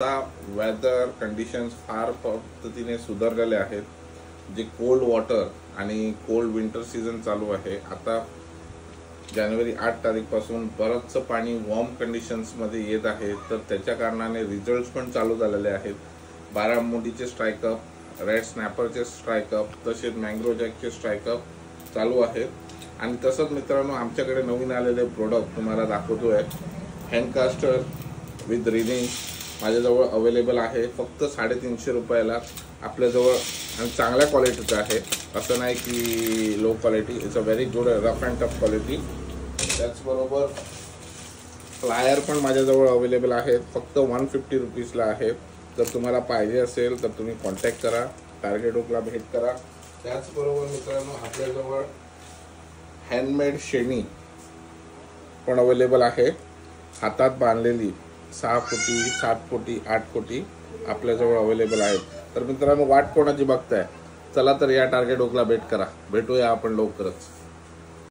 आता weather conditions फार पद्धतीने सुधारलेले आहेत. जे कोल्ड वॉटर आणि कोल्ड विंटर सीझन चालू आहे. आता जानेवारी 8 तारीखपासून बरंचसं पाणी वॉर्म कंडिशन्समध्ये येत आहे. तर त्याच्या कारणाने रिझल्ट्स पण चालू झालेले आहेत. बारामुंडीचे स्ट्राईकअप, रेड स्नॅपरचे स्ट्राईकअप, तसेच मँग्रो जॅकचे स्ट्राईकअप चालू आहेत. आणि तसंच मित्रांनो, आमच्याकडे नवीन आलेले प्रोडक्ट तुम्हाला दाखवतोय. हँडकास्टर विथ रिलिंग माझ्याजवळ अवेलेबल आहे. फक्त 350 रुपयाला आपल्याजवळ, आणि चांगल्या क्वालिटीचं आहे. असं नाही की low quality. It's a very good rough and tough quality. त्याचबरोबर फ्लायर पण माझ्याजवळ अवेलेबल आहेत. फक्त 150 रुपीजला आहे. जर तुम्हाला पाहिजे असेल तर तुम्ही कॉन्टॅक्ट करा, टार्गेट ओकला भेट करा. त्याचबरोबर मित्रांनो, आपल्याजवळ हँडमेड शेणी पण अवेलेबल आहे. हातात बांधलेली 6 फुटी, 7 फुटी, 8 फुटी आपल्याजवळ अवेलेबल आहेत. तर मित्रांनो, वाट कोणाची बघताय? चला तर या टार्गेट ओकला भेट करा. भेटूया आपण लवकरच.